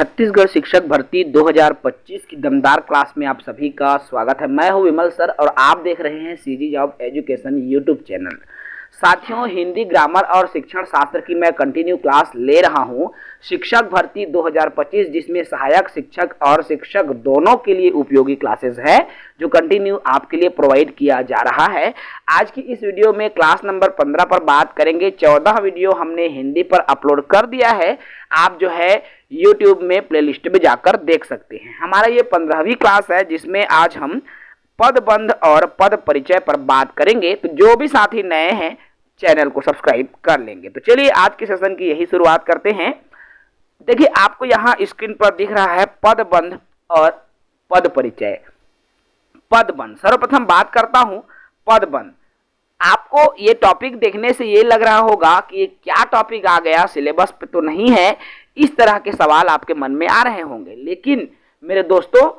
छत्तीसगढ़ शिक्षक भर्ती 2025 की दमदार क्लास में आप सभी का स्वागत है। मैं हूं विमल सर और आप देख रहे हैं CG job education YouTube channel. साथियों, हिंदी, ग्रामर और शिक्षण शास्त्र की मैं कंटिन्यू क्लास ले रहा हूं। शिक्षक भर्ती 2025 जिसमें सहायक शिक्षक और शिक्षक दोनों के लिए उपयोगी क्लासेस है जो कंटिन्यू आपके लिए प्रोवाइड किया जा रहा है। आज की इस वीडियो में क्लास नंबर 15 पर बात करेंगे। 14 वीडियो हमने हिंदी पर अपलोड कर दिया है, आप जो है YouTube में प्लेलिस्ट में जाकर देख सकते हैं। हमारा ये 15वीं क्लास है जिसमें आज हम पदबंध और पद परिचय पर बात करेंगे। तो जो भी साथी नए हैं चैनल को सब्सक्राइब कर लेंगे। तो चलिए आज के सेशन की यही शुरुआत करते हैं। देखिए, आपको यहाँ स्क्रीन पर दिख रहा है पदबंध और पद परिचय। पदबंध, सर्वप्रथम बात करता हूँ पदबंध। आपको ये टॉपिक देखने से ये लग रहा होगा कि ये क्या टॉपिक आ गया, सिलेबस पे तो नहीं है, इस तरह के सवाल आपके मन में आ रहे होंगे। लेकिन मेरे दोस्तों,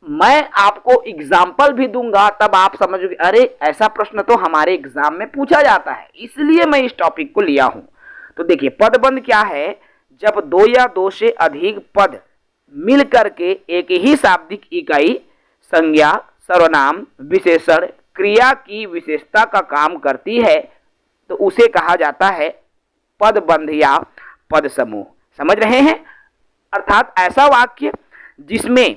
मैं आपको एग्जाम्पल भी दूंगा तब आप समझोगे अरे ऐसा प्रश्न तो हमारे एग्जाम में पूछा जाता है, इसलिए मैं इस टॉपिक को लिया हूं। तो देखिए, पदबंध क्या है? जब दो या दो से अधिक पद मिल करके एक ही शाब्दिक इकाई, संज्ञा, सर्वनाम, विशेषण, क्रिया की विशेषता का काम करती है तो उसे कहा जाता है पदबंध या पद समूह। समझ रहे हैं? अर्थात ऐसा वाक्य जिसमें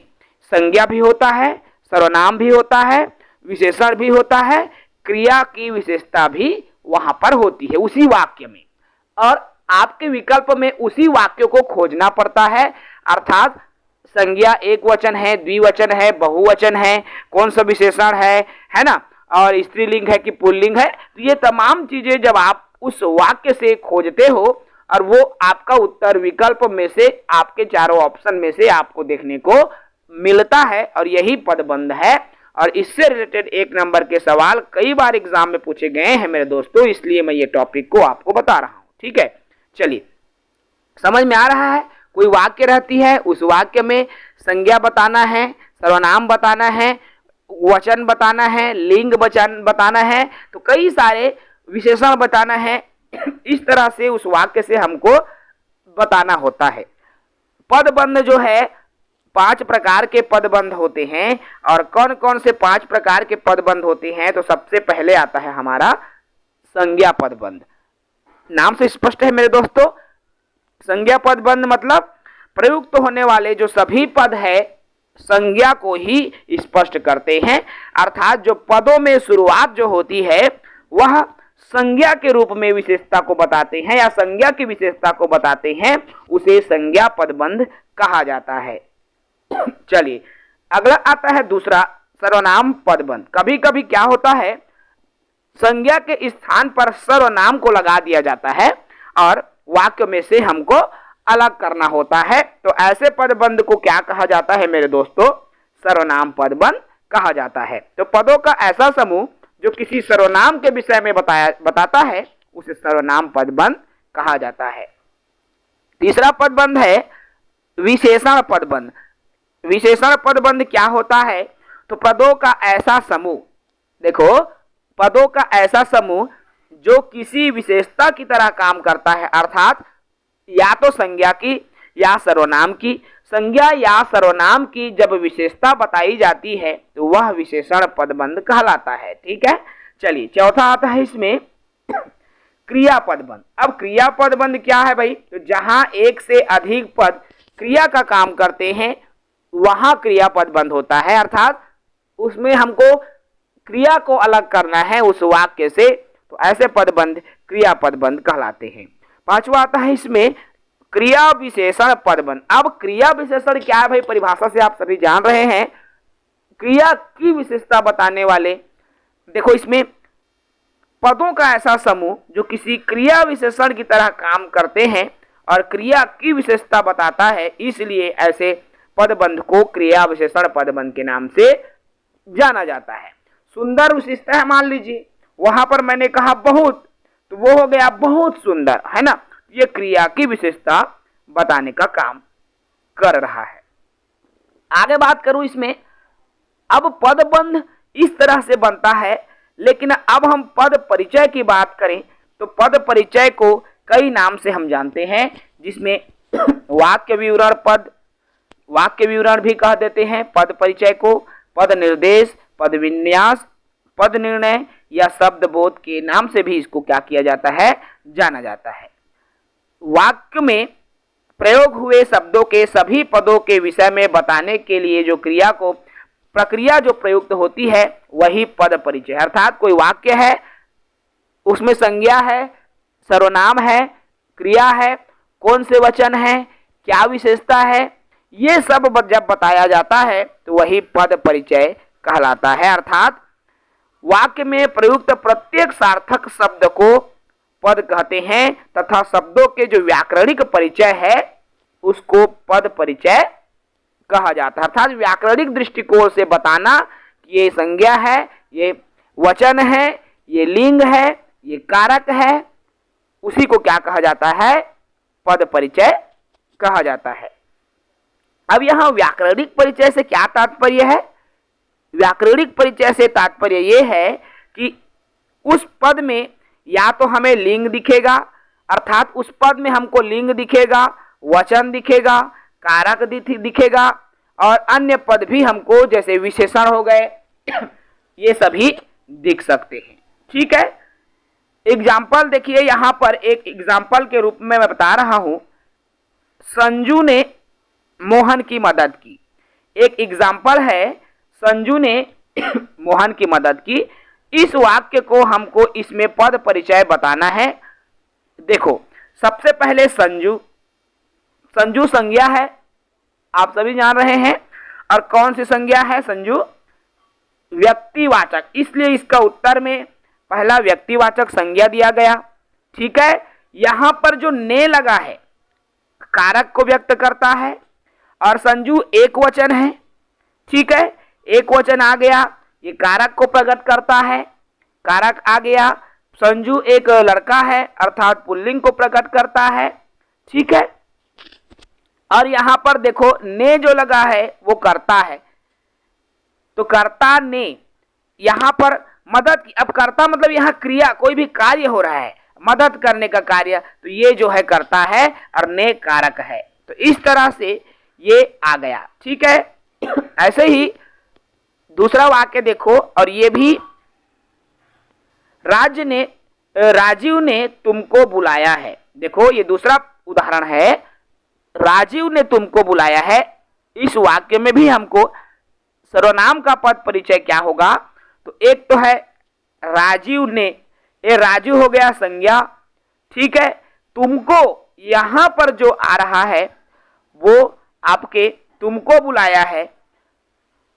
संज्ञा भी होता है, सर्वनाम भी होता है, विशेषण भी होता है, क्रिया की विशेषता भी वहां पर होती है उसी वाक्य में, और आपके विकल्प में उसी वाक्य को खोजना पड़ता है। अर्थात संज्ञा एक वचन है, द्विवचन है, बहुवचन है, कौन सा विशेषण है ना, और स्त्रीलिंग है कि पुल्लिंग है। तो ये तमाम चीजें जब आप उस वाक्य से खोजते हो और वो आपका उत्तर विकल्प में से, आपके चारों ऑप्शन में से आपको देखने को मिलता है, और यही पदबंध है। और इससे रिलेटेड एक नंबर के सवाल कई बार एग्जाम में पूछे गए हैं मेरे दोस्तों, इसलिए मैं ये टॉपिक को आपको बता रहा हूं। ठीक है, चलिए, समझ में आ रहा है? कोई वाक्य रहती है, उस वाक्य में संज्ञा बताना है, सर्वनाम बताना है, वचन बताना है, लिंग वचन बताना है, तो कई सारे विशेषण बताना है। इस तरह से उस वाक्य से हमको बताना होता है। पदबंध जो है 5 प्रकार के पदबंध होते हैं। और कौन कौन से 5 प्रकार के पदबंध होते हैं? तो सबसे पहले आता है हमारा संज्ञा पदबंध। नाम से स्पष्ट है मेरे दोस्तों, संज्ञा पदबंध मतलब प्रयुक्त होने वाले जो सभी पद है संज्ञा को ही स्पष्ट करते हैं। अर्थात जो पदों में शुरुआत जो होती है वह संज्ञा के रूप में विशेषता को बताते हैं या संज्ञा की विशेषता को बताते हैं, उसे संज्ञा पदबंध कहा जाता है। चलिए, अगला आता है दूसरा सर्वनाम पदबंध। कभी कभी क्या होता है, संज्ञा के स्थान पर सर्वनाम को लगा दिया जाता है और वाक्य में से हमको अलग करना होता है। तो ऐसे पदबंध को क्या कहा जाता है मेरे दोस्तों? सर्वनाम पदबंध कहा जाता है। तो पदों का ऐसा समूह जो किसी सर्वनाम के विषय में बताता है उसे सर्वनाम पदबंध कहा जाता है। तीसरा पदबंध है विशेषण पदबंध। विशेषण पदबंध क्या होता है? तो पदों का ऐसा समूह, देखो, पदों का ऐसा समूह जो किसी विशेषता की तरह काम करता है। अर्थात या तो संज्ञा की या सर्वनाम की, संज्ञा या सर्वनाम की जब विशेषता बताई जाती है तो वह विशेषण पदबंध कहलाता है। ठीक है, चलिए, चौथा आता है इसमें क्रिया पदबंध। अब क्रिया पदबंध क्या है भाई? तो जहां एक से अधिक पद क्रिया का काम करते हैं वहां क्रिया पदबंध होता है। अर्थात उसमें हमको क्रिया को अलग करना है उस वाक्य से, तो ऐसे पदबंध क्रिया पदबंध कहलाते हैं। पांचवा आता है इसमें क्रिया विशेषण पदबंध। अब क्रिया विशेषण क्या है भाई? परिभाषा से आप सभी जान रहे हैं, क्रिया की विशेषता बताने वाले। देखो, इसमें पदों का ऐसा समूह जो किसी क्रिया विशेषण की तरह काम करते हैं और क्रिया की विशेषता बताता है, इसलिए ऐसे पदबंध को क्रिया विशेषण पदबंध के नाम से जाना जाता है। सुंदर विशेषता है, मान लीजिए वहां पर मैंने कहा बहुत, तो वो हो गया बहुत सुंदर, है ना। ये क्रिया की विशेषता बताने का काम कर रहा है। आगे बात करूं इसमें, अब पदबंध इस तरह से बनता है, लेकिन अब हम पद परिचय की बात करें तो पद परिचय को कई नाम से हम जानते हैं, जिसमें वाक्य विवरण पद, वाक्य विवरण भी कह देते हैं पद परिचय को, पद निर्देश, पद विन्यास, पद निर्णय या शब्द बोध के नाम से भी इसको क्या किया जाता है, जाना जाता है। वाक्य में प्रयोग हुए शब्दों के सभी पदों के विषय में बताने के लिए जो क्रिया को प्रक्रिया जो प्रयुक्त होती है वही पद परिचय। अर्थात कोई वाक्य है, उसमें संज्ञा है, सर्वनाम है, क्रिया है, कौन से वचन है, क्या विशेषता है, ये सब जब बताया जाता है तो वही पद परिचय कहलाता है। अर्थात वाक्य में प्रयुक्त प्रत्येक सार्थक शब्द को पद कहते हैं तथा शब्दों के जो व्याकरणिक परिचय है उसको पद परिचय कहा जाता है। अर्थात व्याकरणिक दृष्टिकोण से बताना कि ये संज्ञा है, ये वचन है, ये लिंग है, ये कारक है, उसी को क्या कहा जाता है, पद परिचय कहा जाता है। अब यहाँ व्याकरणिक परिचय से क्या तात्पर्य है? व्याकरणिक परिचय से तात्पर्य ये है कि उस पद में या तो हमें लिंग दिखेगा, अर्थात उस पद में हमको लिंग दिखेगा, वचन दिखेगा, कारक दिखेगा और अन्य पद भी हमको जैसे विशेषण हो गए ये सभी दिख सकते हैं। ठीक है, एग्जाम्पल देखिए, यहाँ पर एक एग्जाम्पल के रूप में मैं बता रहा हूं, संजू ने मोहन की मदद की। एक एग्जाम्पल है, संजू ने मोहन की मदद की। इस वाक्य को हमको इसमें पद परिचय बताना है। देखो, सबसे पहले संजू, संजू संज्ञा है, आप सभी जान रहे हैं। और कौन सी संज्ञा है? संजू व्यक्तिवाचक, इसलिए इसका उत्तर में पहला व्यक्तिवाचक संज्ञा दिया गया। ठीक है, यहां पर जो ने लगा है कारक को व्यक्त करता है और संजू एक वचन है। ठीक है, एक वचन आ गया, ये कारक को प्रकट करता है। कारक आ गया, संजू एक लड़का है अर्थात पुल्लिंग को प्रकट करता है। ठीक है, और यहां पर देखो ने जो लगा है वो कर्ता है, तो कर्ता ने यहां पर मदद की। अब कर्ता मतलब यहाँ क्रिया, कोई भी कार्य हो रहा है, मदद करने का कार्य, तो ये जो है कर्ता है और ने कारक है। तो इस तरह से ये आ गया। ठीक है, ऐसे ही दूसरा वाक्य देखो, और ये भी राजीव ने तुमको बुलाया है। देखो ये दूसरा उदाहरण है, राजीव ने तुमको बुलाया है। इस वाक्य में भी हमको सर्वनाम का पद परिचय क्या होगा? तो एक तो है राजीव ने, ये राजू हो गया संज्ञा। ठीक है, तुमको यहां पर जो आ रहा है वो आपके तुमको बुलाया है।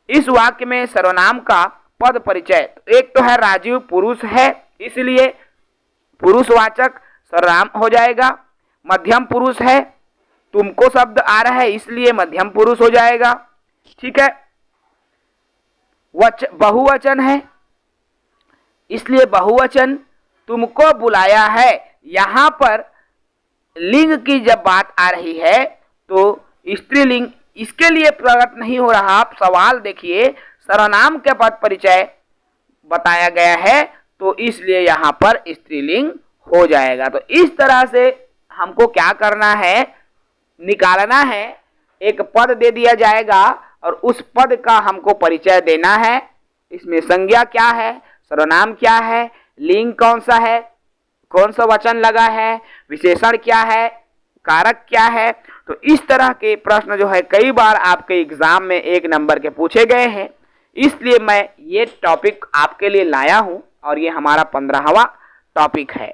इस वाक्य में सर्वनाम का पद परिचय, तो एक तो है राजीव पुरुष है, इसलिए पुरुषवाचक सर्वनाम हो जाएगा। मध्यम पुरुष है, तुमको शब्द आ रहा है इसलिए मध्यम पुरुष हो जाएगा। ठीक है, बहुवचन है इसलिए बहुवचन। तुमको बुलाया है, यहां पर लिंग की जब बात आ रही है तो स्त्रीलिंग इसके लिए प्रकट नहीं हो रहा। आप सवाल देखिए, सर्वनाम के पद परिचय बताया गया है तो इसलिए यहां पर स्त्रीलिंग हो जाएगा। तो इस तरह से हमको क्या करना है, निकालना है। एक पद दे दिया जाएगा और उस पद का हमको परिचय देना है। इसमें संज्ञा क्या है, सर्वनाम क्या है, लिंग कौन सा है, कौन सा वचन लगा है, विशेषण क्या है, कारक क्या है। तो इस तरह के प्रश्न जो है कई बार आपके एग्जाम में 1 नंबर के पूछे गए हैं, इसलिए मैं ये टॉपिक आपके लिए लाया हूं और ये हमारा 15वां टॉपिक है।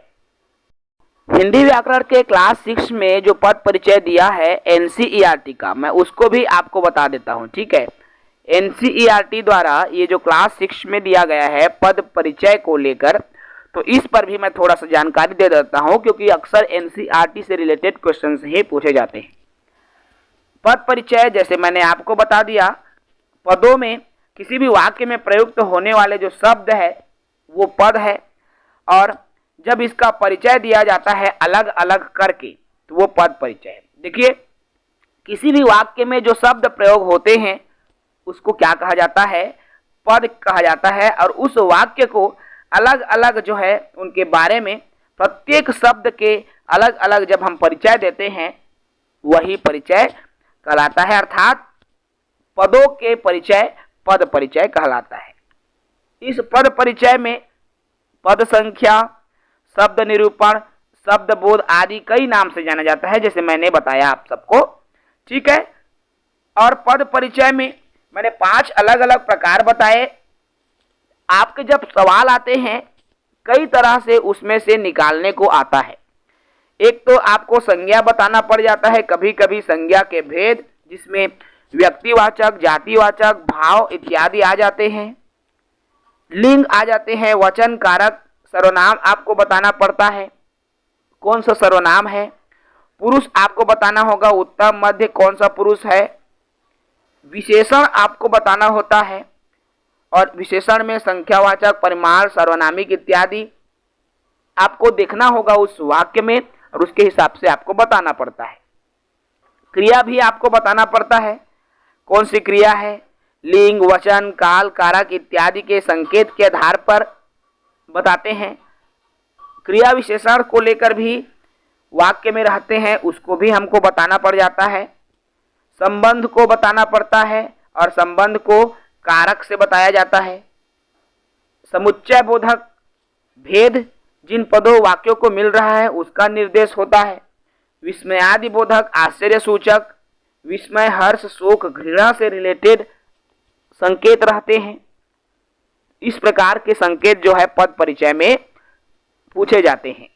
हिंदी व्याकरण के क्लास 6 में जो पद परिचय दिया है एनसीईआरटी का, मैं उसको भी आपको बता देता हूं। ठीक है, एनसीईआरटी द्वारा ये जो क्लास 6 में दिया गया है पद परिचय को लेकर, तो इस पर भी मैं थोड़ा सा जानकारी दे देता हूं क्योंकि अक्सर एनसीईआरटी से रिलेटेड क्वेश्चंस ही पूछे जाते हैं। पद परिचय जैसे मैंने आपको बता दिया, पदों में किसी भी वाक्य में प्रयुक्त होने वाले जो शब्द है वो पद है, और जब इसका परिचय दिया जाता है अलग अलग करके तो वो पद परिचय है। देखिए, किसी भी वाक्य में जो शब्द प्रयोग होते हैं उसको क्या कहा जाता है, पद कहा जाता है। और उस वाक्य को अलग अलग जो है उनके बारे में प्रत्येक शब्द के अलग अलग जब हम परिचय देते हैं वही परिचय कहलाता है, अर्थात पदों के परिचय पद परिचय कहलाता है। इस पद परिचय में पद संख्या, शब्द निरूपण, शब्द बोध आदि कई नाम से जाना जाता है, जैसे मैंने बताया आप सबको, ठीक है। और पद परिचय में मैंने 5 अलग अलग प्रकार बताए। आपके जब सवाल आते हैं कई तरह से उसमें से निकालने को आता है। एक तो आपको संज्ञा बताना पड़ जाता है, कभी कभी संज्ञा के भेद, जिसमें व्यक्तिवाचक, जातिवाचक, भाव इत्यादि आ जाते हैं। लिंग आ जाते हैं, वचन, कारक, सर्वनाम आपको बताना पड़ता है, कौन सा सर्वनाम है। पुरुष आपको बताना होगा, उत्तम मध्य कौन सा पुरुष है। विशेषण आपको बताना होता है, और विशेषण में संख्यावाचक, परिमाण, सर्वनामिक इत्यादि आपको देखना होगा उस वाक्य में, और उसके हिसाब से आपको बताना पड़ता है। क्रिया भी आपको बताना पड़ता है, कौन सी क्रिया है। लिंग, वचन, काल, कारक इत्यादि के संकेत के आधार पर बताते हैं। क्रिया विशेषण को लेकर भी वाक्य में रहते हैं, उसको भी हमको बताना पड़ जाता है। संबंध को बताना पड़ता है, और संबंध को कारक से बताया जाता है। समुच्चय बोधक भेद जिन पदों वाक्यों को मिल रहा है उसका निर्देश होता है। विस्मयादि बोधक आश्चर्य सूचक, विस्मय, हर्ष, शोक, घृणा से रिलेटेड संकेत रहते हैं। इस प्रकार के संकेत जो है पद परिचय में पूछे जाते हैं।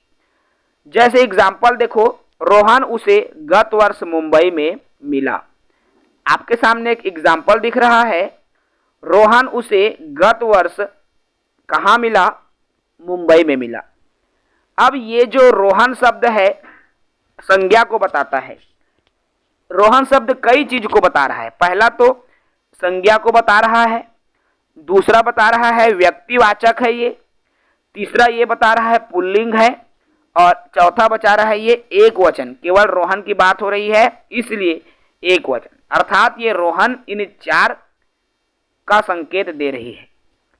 जैसे एग्जाम्पल देखो, रोहन उसे गत वर्ष मुंबई में मिला। आपके सामने एक एग्जाम्पल दिख रहा है, रोहन उसे गत वर्ष कहाँ मिला, मुंबई में मिला। अब ये जो रोहन शब्द है संज्ञा को बताता है। रोहन शब्द कई चीज को बता रहा है। पहला तो संज्ञा को बता रहा है, दूसरा बता रहा है व्यक्तिवाचक है ये, तीसरा ये बता रहा है पुल्लिंग है, और चौथा बचा रहा है ये एक वचन। केवल रोहन की बात हो रही है इसलिए एक वचन, अर्थात ये रोहन इन 4 का संकेत दे रही है,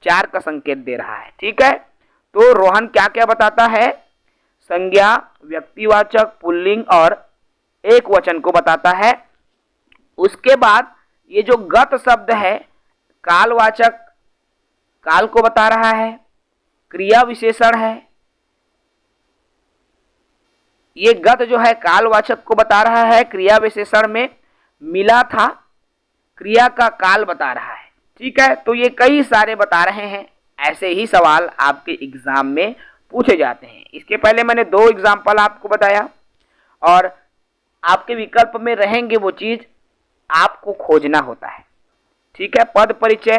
4 का संकेत दे रहा है, ठीक है। तो रोहन क्या क्या बताता है, संज्ञा, व्यक्तिवाचक, पुल्लिंग और एक वचन को बताता है। उसके बाद ये जो गत शब्द है कालवाचक, काल को बता रहा है। क्रिया विशेषण है, ये गत जो है कालवाचक को बता रहा है। क्रिया विशेषण में मिला था, क्रिया का काल बता रहा है, ठीक है। तो ये कई सारे बता रहे हैं। ऐसे ही सवाल आपके एग्जाम में पूछे जाते हैं। इसके पहले मैंने 2 एग्जाम्पल आपको बताया, और आपके विकल्प में रहेंगे वो चीज आपको खोजना होता है, ठीक है। पद परिचय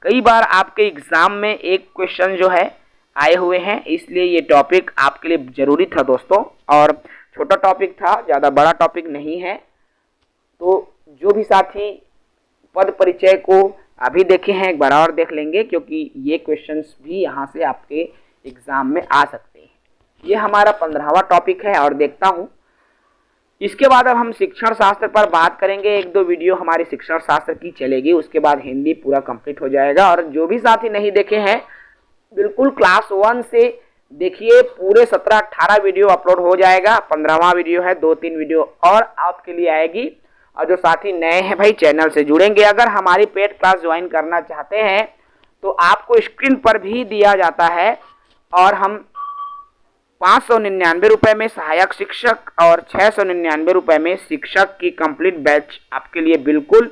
कई बार आपके एग्जाम में एक क्वेश्चन जो है आए हुए हैं, इसलिए ये टॉपिक आपके लिए जरूरी था दोस्तों, और छोटा टॉपिक था, ज़्यादा बड़ा टॉपिक नहीं है। तो जो भी साथी पद परिचय को अभी देखे हैं एक बार और देख लेंगे, क्योंकि ये क्वेश्चंस भी यहाँ से आपके एग्जाम में आ सकते हैं। ये हमारा 15वां टॉपिक है, और देखता हूँ इसके बाद अब हम शिक्षण शास्त्र पर बात करेंगे। 1-2 वीडियो हमारी शिक्षण शास्त्र की चलेगी, उसके बाद हिंदी पूरा कंप्लीट हो जाएगा। और जो भी साथी नहीं देखे हैं बिल्कुल क्लास 1 से देखिए, पूरे 17-18 वीडियो अपलोड हो जाएगा। 15वां वीडियो है, 2-3 वीडियो और आपके लिए आएगी। और जो साथी नए हैं भाई चैनल से जुड़ेंगे, अगर हमारी पेड क्लास ज्वाइन करना चाहते हैं तो आपको स्क्रीन पर भी दिया जाता है, और हम 599 रुपये में सहायक शिक्षक और 699 रुपये में शिक्षक की कंप्लीट बैच आपके लिए बिल्कुल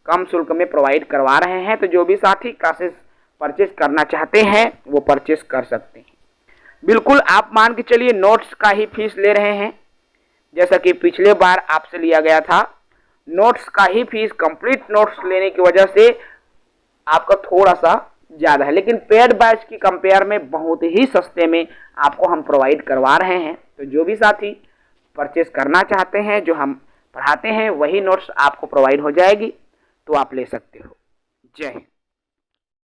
कम शुल्क में प्रोवाइड करवा रहे हैं। तो जो भी साथी क्लासेस परचेस करना चाहते हैं वो परचेस कर सकते हैं। बिल्कुल आप मान के चलिए नोट्स का ही फीस ले रहे हैं, जैसा कि पिछले बार आपसे लिया गया था। नोट्स का ही फीस, कंप्लीट नोट्स लेने की वजह से आपका थोड़ा सा ज़्यादा है, लेकिन पेड बैच की कंपेयर में बहुत ही सस्ते में आपको हम प्रोवाइड करवा रहे हैं। तो जो भी साथी परचेस करना चाहते हैं, जो हम पढ़ाते हैं वही नोट्स आपको प्रोवाइड हो जाएगी, तो आप ले सकते हो। जय हिंद।